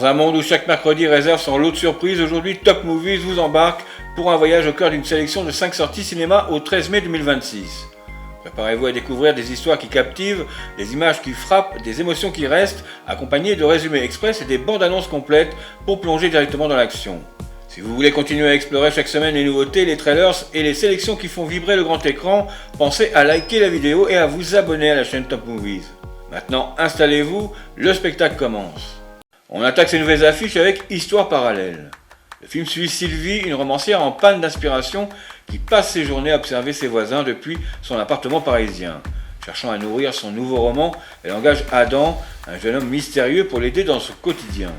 Dans un monde où chaque mercredi réserve son lot de surprises, aujourd'hui Top Movies vous embarque pour un voyage au cœur d'une sélection de 5 sorties cinéma au 13 mai 2026. Préparez-vous à découvrir des histoires qui captivent, des images qui frappent, des émotions qui restent, accompagnées de résumés express et des bandes annonces complètes pour plonger directement dans l'action. Si vous voulez continuer à explorer chaque semaine les nouveautés, les trailers et les sélections qui font vibrer le grand écran, pensez à liker la vidéo et à vous abonner à la chaîne Top Movies. Maintenant, installez-vous, le spectacle commence. On attaque ces nouvelles affiches avec Histoire parallèle. Le film suit Sylvie, une romancière en panne d'inspiration qui passe ses journées à observer ses voisins depuis son appartement parisien. Cherchant à nourrir son nouveau roman, elle engage Adam, un jeune homme mystérieux, pour l'aider dans son quotidien.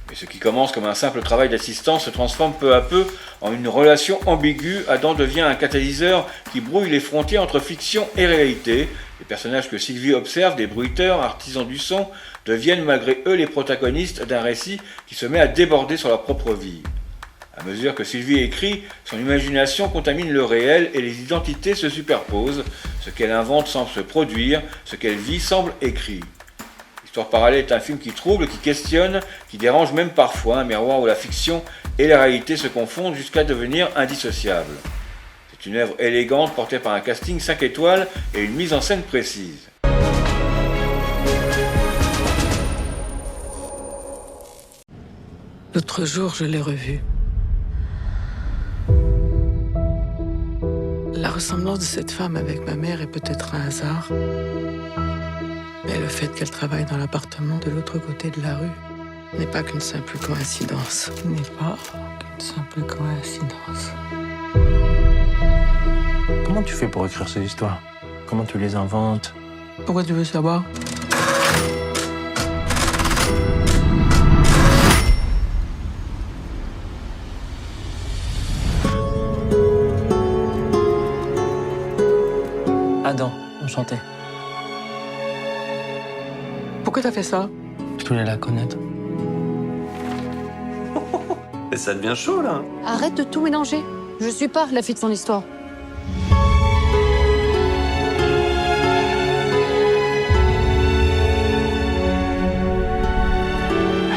Mais ce qui commence comme un simple travail d'assistance se transforme peu à peu en une relation ambiguë. Adam devient un catalyseur qui brouille les frontières entre fiction et réalité. Les personnages que Sylvie observe, des bruiteurs, artisans du son, deviennent malgré eux les protagonistes d'un récit qui se met à déborder sur leur propre vie. À mesure que Sylvie écrit, son imagination contamine le réel et les identités se superposent. Ce qu'elle invente semble se produire, ce qu'elle vit semble écrit. Histoire parallèle est un film qui trouble, qui questionne, qui dérange même parfois, un miroir où la fiction et la réalité se confondent jusqu'à devenir indissociables. C'est une œuvre élégante portée par un casting 5 étoiles et une mise en scène précise. L'autre jour, je l'ai revue. La ressemblance de cette femme avec ma mère est peut-être un hasard. Mais le fait qu'elle travaille dans l'appartement de l'autre côté de la rue n'est pas qu'une simple coïncidence. N'est pas qu'une simple coïncidence. Comment tu fais pour écrire ces histoires? Comment tu les inventes? Pourquoi tu veux savoir? Adam, enchanté. Pourquoi t'as fait ça? Je voulais la connaître. Et ça devient chaud, là. Arrête de tout mélanger. Je suis pas la fille de son histoire.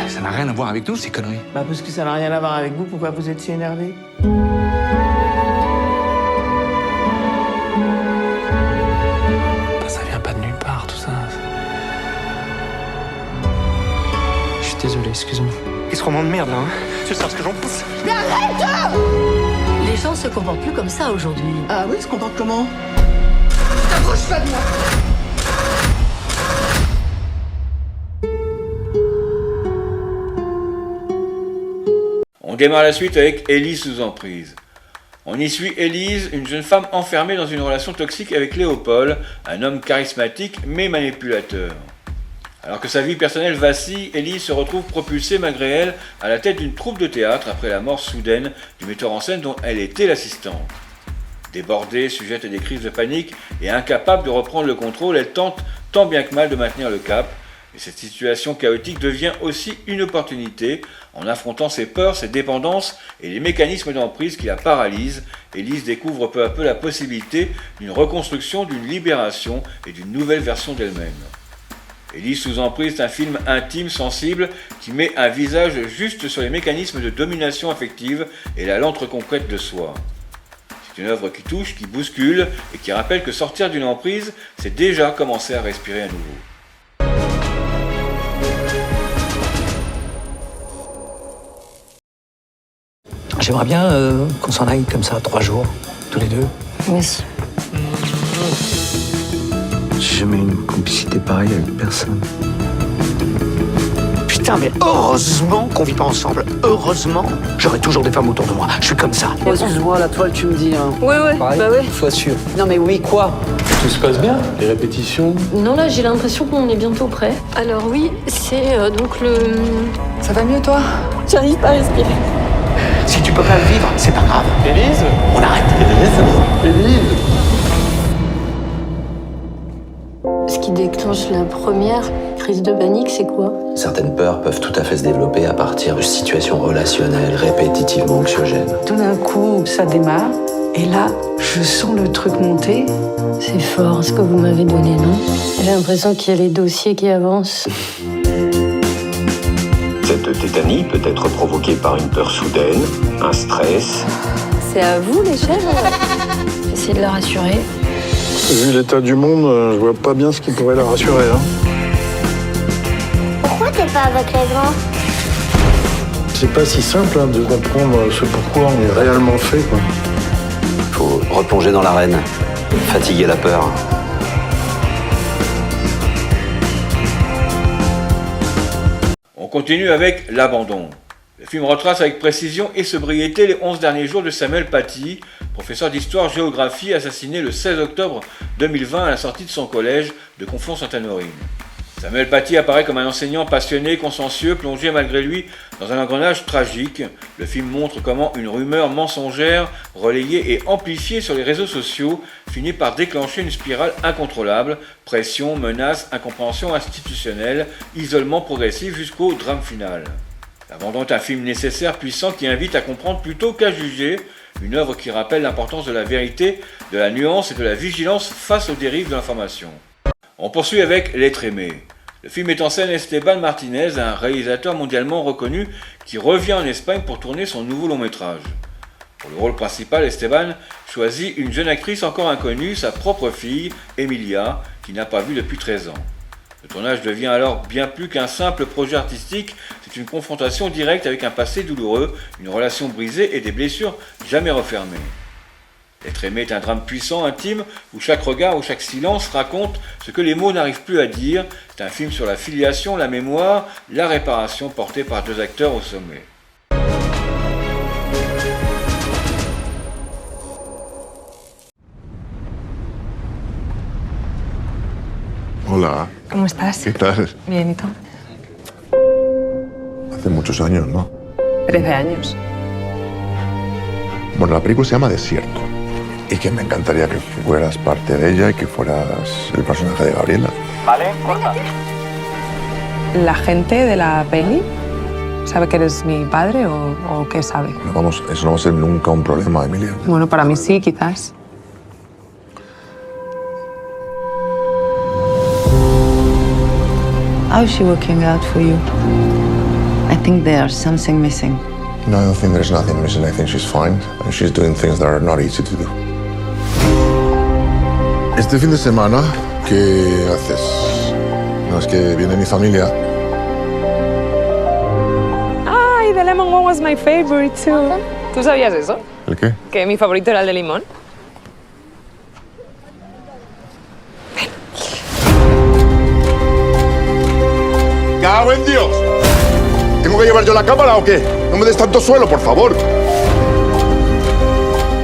Ça n'a rien à voir avec nous, ces conneries. Bah parce que ça n'a rien à voir avec vous, pourquoi vous êtes si énervé? Ça vient pas de nulle part, tout ça. Je suis désolé, excuse-moi. Et ce roman de merde, là, hein. Tu sais ce que j'en pense? Les gens se comportent plus comme ça aujourd'hui. Ah oui, se comporte comment? T'approches pas de moi. On démarre la suite avec Élise sous emprise. On y suit Élise, une jeune femme enfermée dans une relation toxique avec Léopold, un homme charismatique mais manipulateur. Alors que sa vie personnelle vacille, Élise se retrouve propulsée malgré elle à la tête d'une troupe de théâtre après la mort soudaine du metteur en scène dont elle était l'assistante. Débordée, sujette à des crises de panique et incapable de reprendre le contrôle, elle tente tant bien que mal de maintenir le cap. Et cette situation chaotique devient aussi une opportunité. En affrontant ses peurs, ses dépendances et les mécanismes d'emprise qui la paralysent, Élise découvre peu à peu la possibilité d'une reconstruction, d'une libération et d'une nouvelle version d'elle-même. Élise sous emprise est un film intime, sensible, qui met un visage juste sur les mécanismes de domination affective et la lente reconquête de soi. C'est une œuvre qui touche, qui bouscule et qui rappelle que sortir d'une emprise, c'est déjà commencer à respirer à nouveau. J'aimerais bien qu'on s'en aille comme ça 3 jours, tous les deux. Oui. J'ai jamais eu une complicité pareille avec personne. Putain, mais heureusement qu'on vit pas ensemble. Heureusement, j'aurai toujours des femmes autour de moi. Je suis comme ça. Excuse-moi, la toile, tu me dis, hein. Ouais, Pareil, bah ouais. sois sûr. Non mais oui, quoi? Tout se passe bien? Les répétitions? Non, là, j'ai l'impression qu'on est bientôt prêt. Alors oui, c'est donc le... Ça va mieux, toi? J'arrive pas à respirer. Si tu peux pas le vivre, c'est pas grave. Élise? On arrête. Élise? Ce qui déclenche la première crise de panique, c'est quoi? Certaines peurs peuvent tout à fait se développer à partir de situations relationnelles répétitivement anxiogènes. Tout d'un coup, ça démarre, et là, je sens le truc monter. C'est fort ce que vous m'avez donné, non? J'ai l'impression qu'il y a les dossiers qui avancent. Cette de tétanie peut être provoqué par une peur soudaine, un stress. C'est à vous les chèvres. J'essaie de la rassurer. Vu l'état du monde, je vois pas bien ce qui pourrait la rassurer. Pourquoi t'es pas avec les grands? C'est pas si simple de comprendre ce pourquoi on est réellement fait. Faut replonger dans l'arène, fatiguer la peur. On continue avec L'Abandon. Le film retrace avec précision et sobriété les 11 derniers jours de Samuel Paty, professeur d'histoire-géographie assassiné le 16 octobre 2020 à la sortie de son collège de Conflans-Sainte-Honorine. Samuel Paty apparaît comme un enseignant passionné, consciencieux, plongé malgré lui dans un engrenage tragique. Le film montre comment une rumeur mensongère, relayée et amplifiée sur les réseaux sociaux, finit par déclencher une spirale incontrôlable, pression, menaces, incompréhension institutionnelle, isolement progressif jusqu'au drame final. L'Abandon est un film nécessaire, puissant, qui invite à comprendre plutôt qu'à juger, une œuvre qui rappelle l'importance de la vérité, de la nuance et de la vigilance face aux dérives de l'information. On poursuit avec L'être aimé. Le film met en scène Esteban Martinez, un réalisateur mondialement reconnu qui revient en Espagne pour tourner son nouveau long-métrage. Pour le rôle principal, Esteban choisit une jeune actrice encore inconnue, sa propre fille, Emilia, qu'il n'a pas vue depuis 13 ans. Le tournage devient alors bien plus qu'un simple projet artistique, c'est une confrontation directe avec un passé douloureux, une relation brisée et des blessures jamais refermées. L'être aimé est un drame puissant, intime, où chaque regard ou chaque silence raconte ce que les mots n'arrivent plus à dire. C'est un film sur la filiation, la mémoire, la réparation portée par deux acteurs au sommet. Hola. ¿Cómo estás? ¿Qué tal? Bien, ¿y tú? Hace muchos años, ¿no? 13 años. Bueno, la película se llama Desierto. Y que me encantaría que fueras parte de ella y que fueras el personaje de Gabriela. Vale, corta. ¿La gente de la peli sabe que eres mi padre o qué sabe? No vamos, eso no va a ser nunca un problema, Emilia. Bueno, para mí sí, quizás. How is she working out for you? I think there's something missing. No, I don't think there's nothing missing. I think she's fine. And she's doing things that are not easy to do. Este fin de semana, ¿qué haces? No, es que viene mi familia. Ay, the lemon one was my favorite too. ¿Tú sabías eso? ¿El qué? Que mi favorito era el de limón. ¡Cago en Dios! ¿Tengo que llevar yo la cámara o qué? No me des tanto suelo, por favor.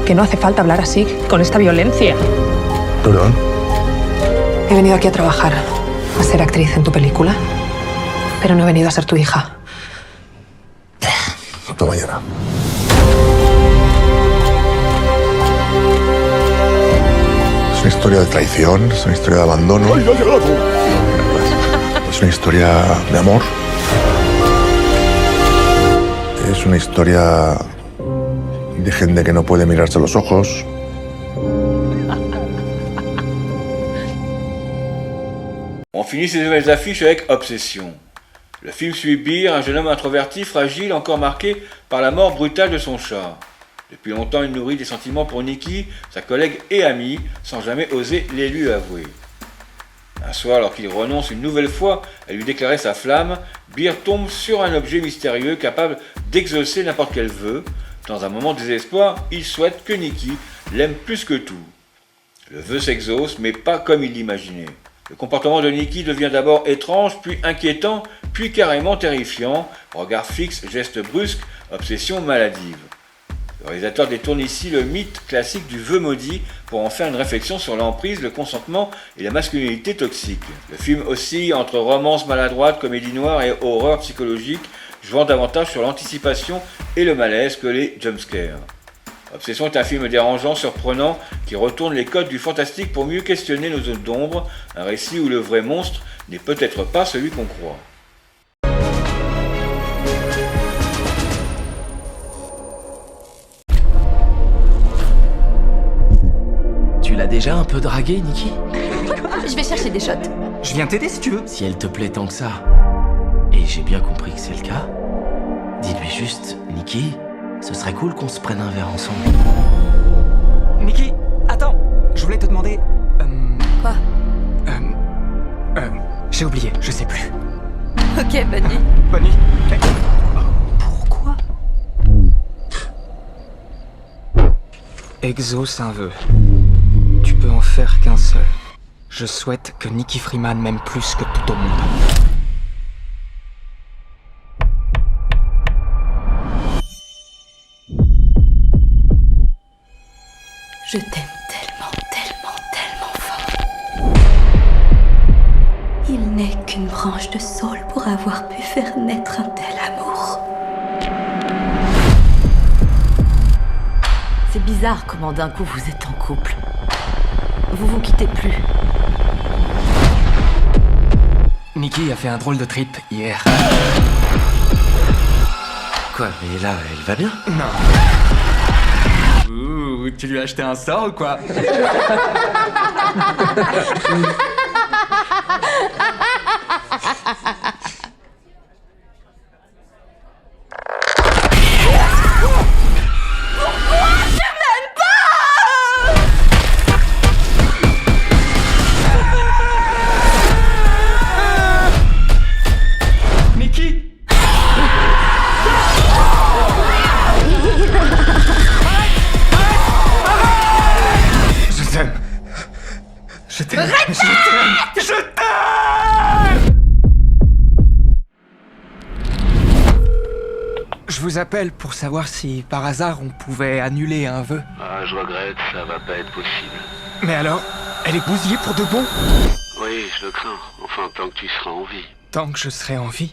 Que no hace falta hablar así, con esta violencia. ¿Perdón? He venido aquí a trabajar, a ser actriz en tu película, pero no he venido a ser tu hija. Hasta mañana. Es una historia de traición, es una historia de abandono. ¡Ay, ya llegado! Es una historia de amor. Es una historia de gente que no puede mirarse a los ojos. On finit ces nouvelles affiches avec Obsession. Le film suit Bir, un jeune homme introverti, fragile, encore marqué par la mort brutale de son chat. Depuis longtemps, il nourrit des sentiments pour Nikki, sa collègue et amie, sans jamais oser les lui avouer. Un soir, alors qu'il renonce une nouvelle fois à lui déclarer sa flamme, Bir tombe sur un objet mystérieux capable d'exaucer n'importe quel vœu. Dans un moment de désespoir, il souhaite que Nikki l'aime plus que tout. Le vœu s'exauce, mais pas comme il l'imaginait. Le comportement de Nikki devient d'abord étrange, puis inquiétant, puis carrément terrifiant. Regard fixe, gestes brusques, obsession maladive. Le réalisateur détourne ici le mythe classique du vœu maudit pour en faire une réflexion sur l'emprise, le consentement et la masculinité toxique. Le film oscille entre romance maladroite, comédie noire et horreur psychologique, jouant davantage sur l'anticipation et le malaise que les jumpscares. Obsession est un film dérangeant, surprenant, qui retourne les codes du fantastique pour mieux questionner nos zones d'ombre, un récit où le vrai monstre n'est peut-être pas celui qu'on croit. Tu l'as déjà un peu dragué, Nikki? Je vais chercher des shots. Je viens t'aider si tu veux. Si elle te plaît tant que ça, et j'ai bien compris que c'est le cas, Dis-lui juste, Nikki, ce serait cool qu'on se prenne un verre ensemble. Nikki, attends, je voulais te demander... Quoi? J'ai oublié, je sais plus. Ok, bonne nuit. Bonne nuit. Pourquoi? Exauce un vœu. Tu peux en faire qu'un seul. Je souhaite que Nikki Freeman m'aime plus que tout au monde. Je t'aime tellement, tellement, tellement fort. Il n'est qu'une branche de saule pour avoir pu faire naître un tel amour. C'est bizarre comment d'un coup vous êtes en couple. Vous vous quittez plus. Nikki a fait un drôle de trip hier. Quoi, mais là, elle va bien? Non. Ouh, tu lui as acheté un sort ou quoi? Je t'aime. Je t'aime. Je vous appelle pour savoir si, par hasard, on pouvait annuler un vœu. Ah, je regrette, ça va pas être possible. Mais alors, elle est bousillée pour de bon? Oui, je le crains. Enfin, tant que tu seras en vie. Tant que je serai en vie.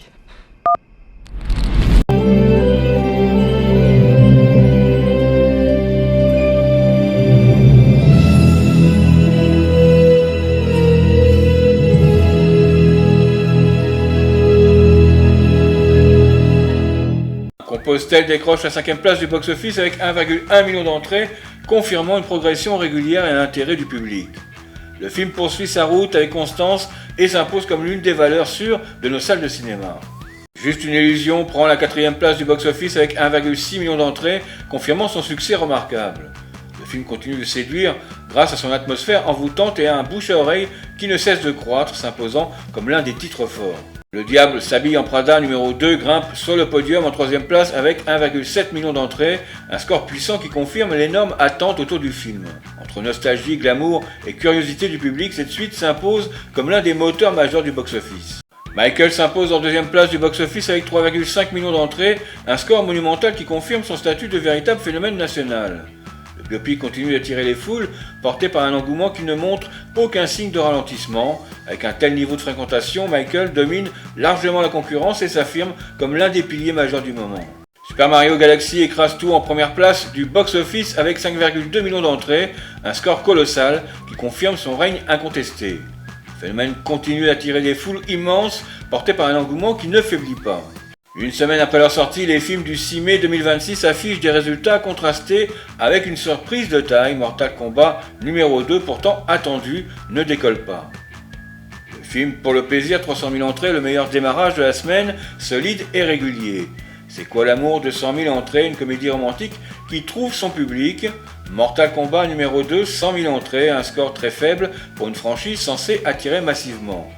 Compostelle décroche la 5e place du box-office avec 1,1 million d'entrées, confirmant une progression régulière et un intérêt du public. Le film poursuit sa route avec constance et s'impose comme l'une des valeurs sûres de nos salles de cinéma. Juste une illusion prend la 4e place du box-office avec 1,6 million d'entrées, confirmant son succès remarquable. Le film continue de séduire grâce à son atmosphère envoûtante et à un bouche à oreille qui ne cesse de croître, s'imposant comme l'un des titres forts. Le Diable s'habille en Prada numéro 2 grimpe sur le podium en 3e place avec 1,7 million d'entrées, un score puissant qui confirme l'énorme attente autour du film. Entre nostalgie, glamour et curiosité du public, cette suite s'impose comme l'un des moteurs majeurs du box-office. Michael s'impose en 2e place du box-office avec 3,5 millions d'entrées, un score monumental qui confirme son statut de véritable phénomène national. Le biopic continue d'attirer les foules, porté par un engouement qui ne montre aucun signe de ralentissement. Avec un tel niveau de fréquentation, Michael domine largement la concurrence et s'affirme comme l'un des piliers majeurs du moment. Super Mario Galaxy écrase tout en première place du box-office avec 5,2 millions d'entrées, un score colossal qui confirme son règne incontesté. Le phénomène continue d'attirer des foules immenses, porté par un engouement qui ne faiblit pas. Une semaine après leur sortie, les films du 6 mai 2026 affichent des résultats contrastés avec une surprise de taille. Mortal Kombat numéro 2, pourtant attendu, ne décolle pas. Le film pour le plaisir, 300 000 entrées, le meilleur démarrage de la semaine, solide et régulier. C'est quoi l'amour de 100 000 entrées, une comédie romantique qui trouve son public. Mortal Kombat numéro 2, 100 000 entrées, un score très faible pour une franchise censée attirer massivement.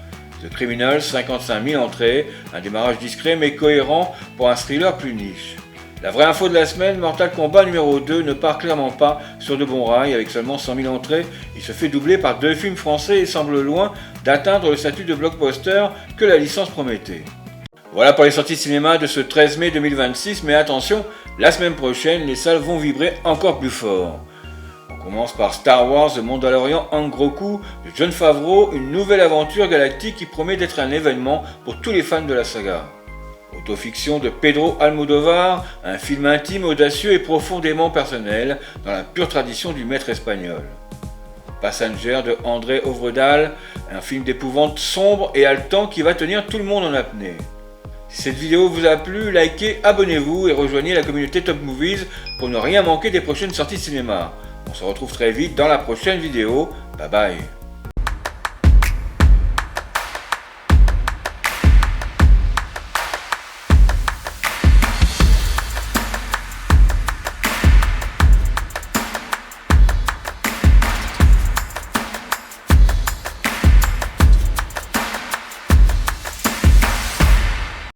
The Criminal, 55 000 entrées, un démarrage discret mais cohérent pour un thriller plus niche. La vraie info de la semaine, Mortal Kombat numéro 2 ne part clairement pas sur de bons rails. Avec seulement 100 000 entrées, il se fait doubler par 2 films français et semble loin d'atteindre le statut de blockbuster que la licence promettait. Voilà pour les sorties cinéma de ce 13 mai 2026, mais attention, la semaine prochaine, les salles vont vibrer encore plus fort. On commence par Star Wars The Mandalorian en gros coup de Jon Favreau, une nouvelle aventure galactique qui promet d'être un événement pour tous les fans de la saga. Autofiction de Pedro Almodóvar, un film intime, audacieux et profondément personnel, dans la pure tradition du maître espagnol. Passenger de André Ovredal, un film d'épouvante sombre et haletant qui va tenir tout le monde en apnée. Si cette vidéo vous a plu, likez, abonnez-vous et rejoignez la communauté Top Movies pour ne rien manquer des prochaines sorties cinéma. On se retrouve très vite dans la prochaine vidéo. Bye bye.